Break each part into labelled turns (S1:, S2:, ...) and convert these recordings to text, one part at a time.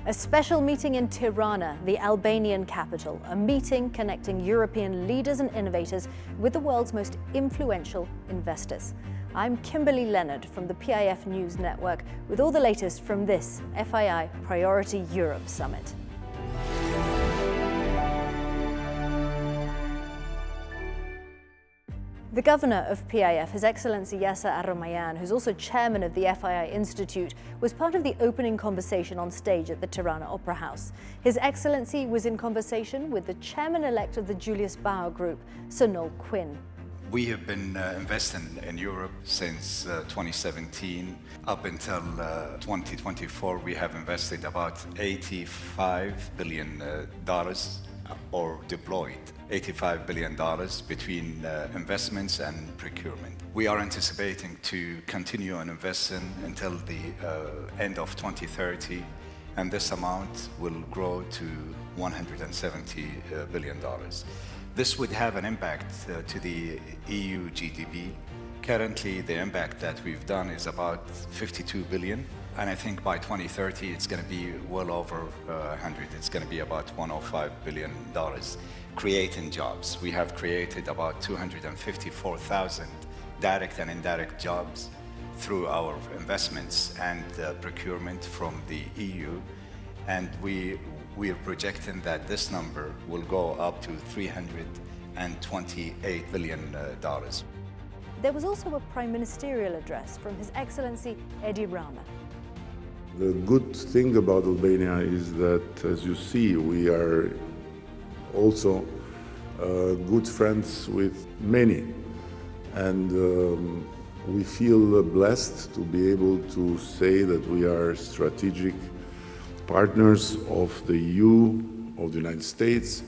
S1: A special meeting in Tirana, the Albanian capital, a meeting connecting European leaders and innovators with the world's most influential investors. I'm Kimberly Leonard from the PIF News Network with all the latest from this FII Priority Europe Summit. The governor of PIF, His Excellency Yasser Ar-Rumayyan, who's also chairman of the FII Institute, was part of the opening conversation on stage at the Tirana Opera House. His Excellency was in conversation with the chairman-elect of the Julius Baer Group, Sir Noel Quinn.
S2: We have been investing in Europe since 2017. Up until 2024, we have invested about $85 billion or deployed $85 billion between investments and procurement. We are anticipating to continue on investing until the end of 2030, and this amount will grow to $170 billion. This would have an impact to the EU GDP. Currently, the impact that we've done is about 52 billion. And I think by 2030, it's going to be well over 100. It's going to be about $105 billion, creating jobs. We have created about 254,000 direct and indirect jobs through our investments and procurement from the EU. And we are projecting that this number will go up to $328 billion.
S1: There was also a prime ministerial address from His Excellency Edi Rama.
S3: The good thing about Albania is that, as you see, we are also good friends with many. And we feel blessed to be able to say that we are strategic partners of the EU, of the United States,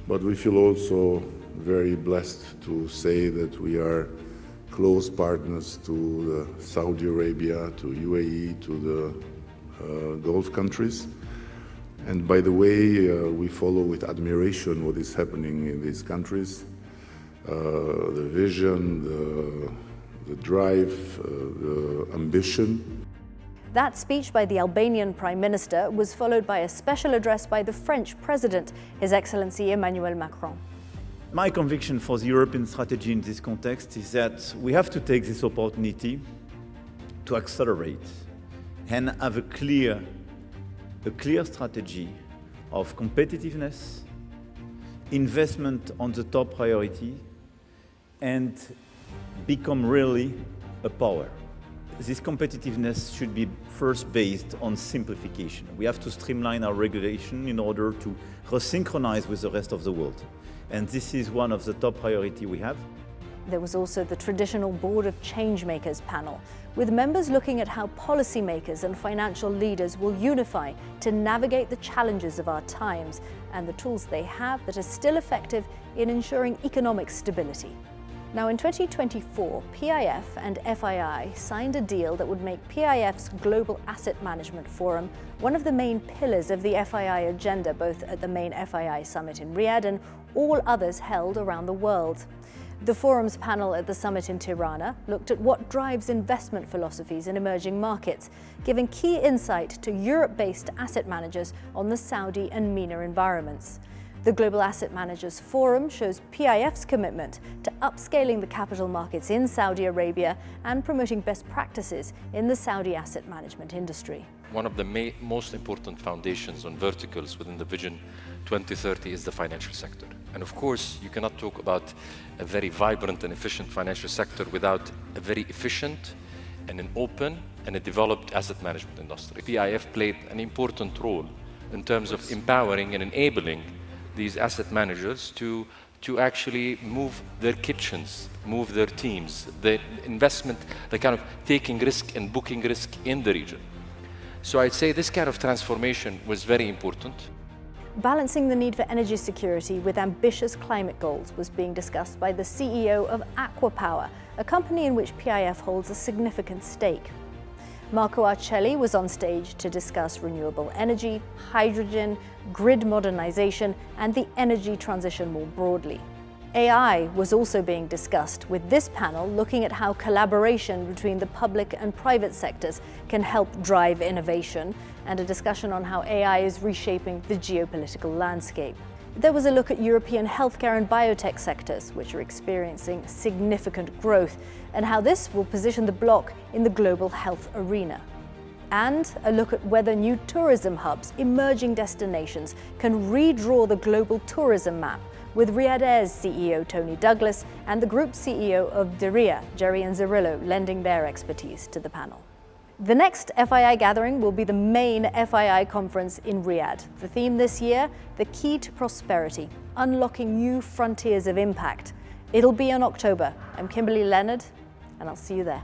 S3: but we feel also very blessed to say that we are close partners to Saudi Arabia, to UAE, to the Gulf countries. And by the way, we follow with admiration what is happening in these countries, the vision, the drive, the ambition.
S1: That speech by the Albanian Prime Minister was followed by a special address by the French President, His Excellency Emmanuel Macron.
S4: My conviction for the European strategy in this context is that we have to take this opportunity to accelerate and have a clear strategy of competitiveness, investment on the top priority, and become really a power. This competitiveness should be first based on simplification. We have to streamline our regulation in order to resynchronize with the rest of the world. And this is one of the top priorities we have.
S1: There was also the traditional Board of Changemakers panel, with members looking at how policymakers and financial leaders will unify to navigate the challenges of our times and the tools they have that are still effective in ensuring economic stability. Now, in 2024, PIF and FII signed a deal that would make PIF's Global Asset Management Forum one of the main pillars of the FII agenda, both at the main FII summit in Riyadh and all others held around the world. The forum's panel at the summit in Tirana looked at what drives investment philosophies in emerging markets, giving key insight to Europe-based asset managers on the Saudi and MENA environments. The Global Asset Managers Forum shows PIF's commitment to upscaling the capital markets in Saudi Arabia and promoting best practices in the Saudi asset management industry.
S5: One of the most important foundations on verticals within the Vision 2030 is the financial sector. And of course, you cannot talk about a very vibrant and efficient financial sector without a very efficient and an open and a developed asset management industry. PIF played an important role in terms of empowering and enabling these asset managers to actually move their kitchens, move their teams, the investment, the kind of taking risk and booking risk in the region. So I'd say this kind of transformation was very important.
S1: Balancing the need for energy security with ambitious climate goals was being discussed by the CEO of Aquapower, a company in which PIF holds a significant stake. Marco Arcelli was on stage to discuss renewable energy, hydrogen, grid modernization, and the energy transition more broadly. AI was also being discussed, with this panel looking at how collaboration between the public and private sectors can help drive innovation, and a discussion on how AI is reshaping the geopolitical landscape. There was a look at European healthcare and biotech sectors, which are experiencing significant growth, and how this will position the bloc in the global health arena. And a look at whether new tourism hubs, emerging destinations, can redraw the global tourism map, with Riyadh Air's CEO Tony Douglas and the group CEO of Diriyah, Jerry Anzarillo, lending their expertise to the panel. The next FII gathering will be the main FII conference in Riyadh. The theme this year, the key to prosperity, unlocking new frontiers of impact. It'll be in October. I'm Kimberly Leonard, and I'll see you there.